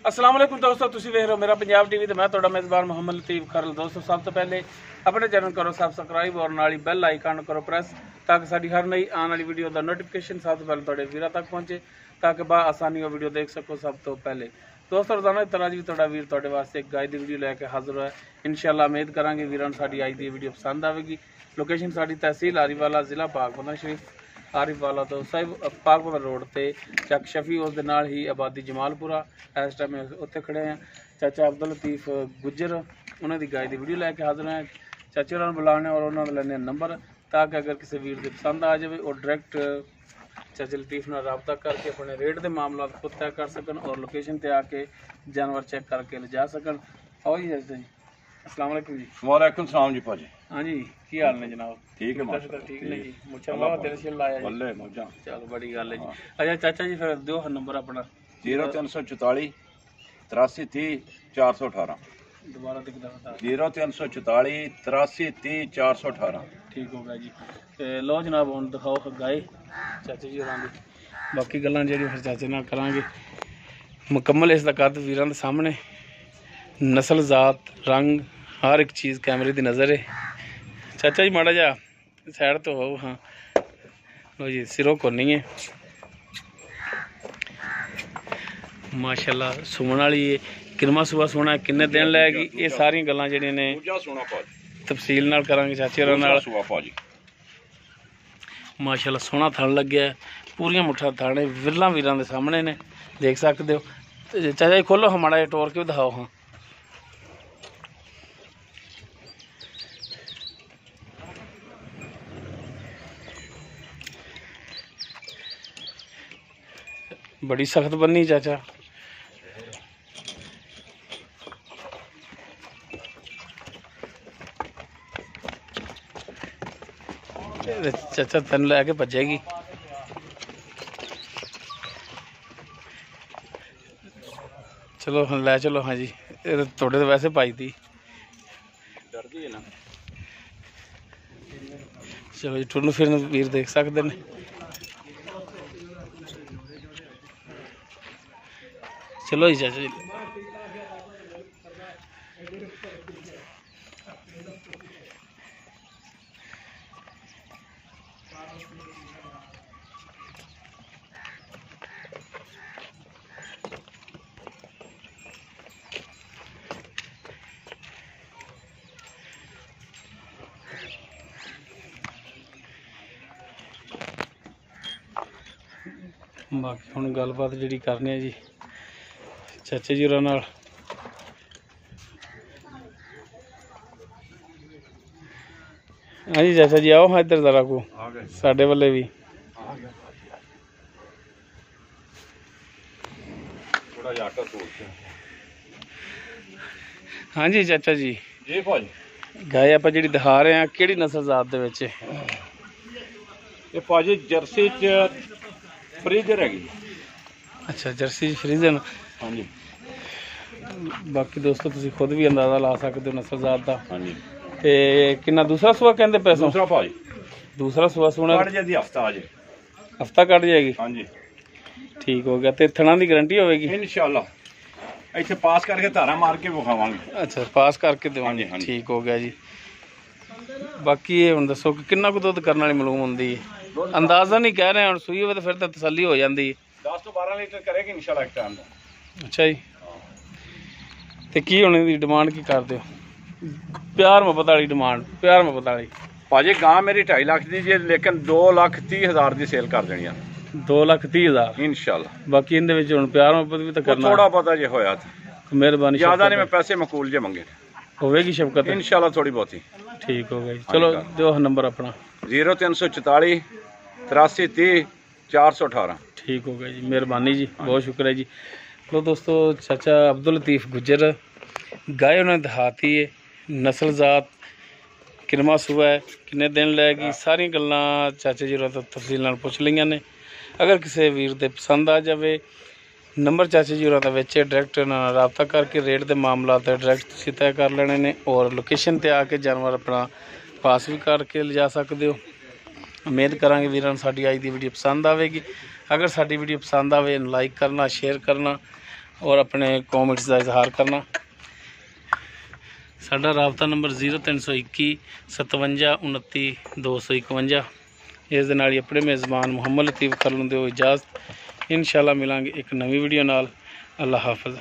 अस्सलाम वालेकुम दोस्तों, तुसीं वेख रहे हो मेरा पंजाब टीवी ते मैं तुहाडा मेज़बान मोहम्मद लतीफ़ खरल। दोस्तों सब तो पहले अपने चैनल करो सब्सक्राइब और नाल ही बैल आइकन करो प्रेस ताकि साडी हर नई आने वाली वीडियो का नोटिफिकेशन सब तो पहले तुहाडे वीरां तक पहुंचे ताकि बा आसानी वो वीडियो देख सको सब तो पहले। दोस्तों रोजाना की तरह भी तुहाडा वीर तुहाडे वास्ते एक गाय दी वीडियो लैके हाजिर है। इंशाअल्लाह उम्मीद करांगे वीरां साडी अज दी वीडियो पसंद आवेगी। लोकेशन साडी तहसील आरीवाला जिला पाकबंदा शरीफ आरिफवाला तो साहिब पाकबंदा रोड से चक शफी उस दे नाल ही आबादी जमालपुरा। इस टाइम उत्थे खड़े हैं चाचा अब्दुल लतीफ गुज्जर, उन्होंने दी गाय दी वीडियो लैके हाजिर हैं। चाचे उन्होंने बुलाने और उन्होंने लेने नंबर ताकि अगर किसी वीर के पसंद आ जाए और डायरैक्ट चाचे लतीफ नाल रबता करके अपने रेट के मामला खुद तय कर सकन और लोकेशन पर आके जानवर चेक करके ले जा सकन। आओ जी चाचा जी, अस्सलाम वालेकुम जी। वालेकुम सलाम जी भाजी। हाँ जी, की हाल ने जनाब? ठीक है माशाल्लाह, ठीक ने जी। मुझे मावा तेरे से लाया जी। बल्ले मौजा। चलो बड़ी गल है जी। अच्छा चाचा जी फिर दो नंबर अपना 0344 83 30 418। दोबारा दिख बता। 0344 83 30 418। ठीक हो गया जी। ते लो जनाब हुन दिखाओ गाय चाचा जी होरां दी। बाकी गल्लां जेहड़ी फिर चाचे नाल करांगे मुकम्मल। इसदा कद वीरां दे सामने, नस्ल जात रंग हर एक चीज़ कैमरे की नज़र है। चाचा जी माड़ा जा साइड तो हो। हाँ लो जी, सिरों को नहीं है माशाल्लाह। सुमन वाली है, किरमा सुबह सोना किन्ने दिन लैगी, ये सारी गल्लां जेहड़ियां ने तफसील नाल करांगे चाचे होरां नाल। माशाल्लाह सोहना थण लग्या है, पूरियां मुठा थाने विरला वीरां दे सामने ने, देख सकते हो। चाचा जी खोलो हम माड़ा जिहा टोर के दिखाओ। हाँ बड़ी सख्त बनी चाचा। चाचा तेन लैके भजेगी। चलो हाँ लै चलो। हाँ जी, थोड़े तो वैसे पाई थी डरदी है ना। चलो जी, टुरन फिरन वीर देख सकते हैं। चलो जी चाचा जी। बाकी हुण गलबात जी करनी है जी चाचे जी होरां नाल। हाँ जी चाचा जी आओ हाँ इधर जरा को साडे वाले भी। हाँ जी चाचा जी जी भाजी, गाय आप जी दिखा रहे हैं किहड़ी नस्ल जात दे विच? ये भाजी जर्सी च फ्रीजर हैगी। अच्छा जर्सी फ्रीजन। हाँ जी। बाकी दोस्तों तुसीं खुद भी अंदाजा ला सकते हो नस्ल जात का। हाँ जी। ते किन्ना दूसरा सुआ कहंदे पैसों? दूसरा भाजी दूसरा सुआ सोना कट जाएगी हफ्ता आज। हफ्ता कट जाएगी। हाँ जी ठीक हो गया। ते थणा की गारंटी होगी इंशाल्लाह। इत्थे पास करके धारा मार के विखावांगे। अच्छा पास करके देवांगे। हाँ जी। ठीक हो गया जी। बाकी ये हुण दसो कि किन्ना कुछ दुध करने वाली मालूम होंदी है? अंदाजा नहीं कह रहे, हुण सूई होवे तो फिर तो तसल्ली हो जाती है। 10 तो 12 लीटर करेगी इंशाल्लाह एक टाइम। अच्छा जी। तो की होने की डिमांड की करते हो? प्यार मुहब्बत वाली डिमांड, प्यार मुहब्बत वाली। भाजी गां मेरी 2.5 लाख दी जी, लेकिन 2,30,000 दी सेल कर देनी है 2,30,000 इंशाल्लाह। बाकी इहदे विच हुण प्यार मुहब्बत भी तो करना। थोड़ा पता जे होया मेहरबानी, ज्यादा नहीं, मैं पैसे मकूल जे मंगे होगी शफकत इंशाल्लाह थोड़ी बहुत ही। ठीक हो गई। चलो दो नंबर अपना 0344 83 30 418। ठीक हो गया जी, मेहरबानी जी, बहुत शुक्र है जी। लो दोस्तों चाचा अब्दुल लतीफ गुज्जर गाय उन्होंने दिखाती है, नस्ल जात किरमा सुबह है, किन्ने दिन लैगी, सारी गल्लां चाचे जी तो तफसील नाल पुछ लईआं ने। अगर किसी वीर दे पसंद आ जाए नंबर चाचे जी होरां दा विच डायरैक्ट नाल रबता करके रेट के मामला डायरैक्ट तुसीं तय कर लेने ने और लोकेशन ते आके जानवर अपना पास भी करके ले जा सकते हो। उम्मीद करांगे वीरां साडी अज दी वीडियो पसंद आवेगी। अगर साडी वीडियो पसंद आवे लाइक करना, शेयर करना ਔਰ ਆਪਣੇ ਕਮੈਂਟਸ ਦਾ ਇਜ਼ਹਾਰ ਕਰਨਾ। ਸਾਡਾ ਰਾਬਤਾ ਨੰਬਰ 0321 57 29 251। ਇਸ ਦੇ ਨਾਲ ਹੀ ਆਪਣੇ ਮੇਜ਼ਬਾਨ ਮੁਹੰਮਦ ਲਤੀਫ ਖਰਲ ਨੂੰ ਦਿਓ ਇਜਾਜ਼ਤ। ਇਨਸ਼ਾਅੱਲਾ ਮਿਲਾਂਗੇ ਇੱਕ ਨਵੀਂ ਵੀਡੀਓ ਨਾਲ। ਅੱਲਾ ਹਾਫਿਜ਼।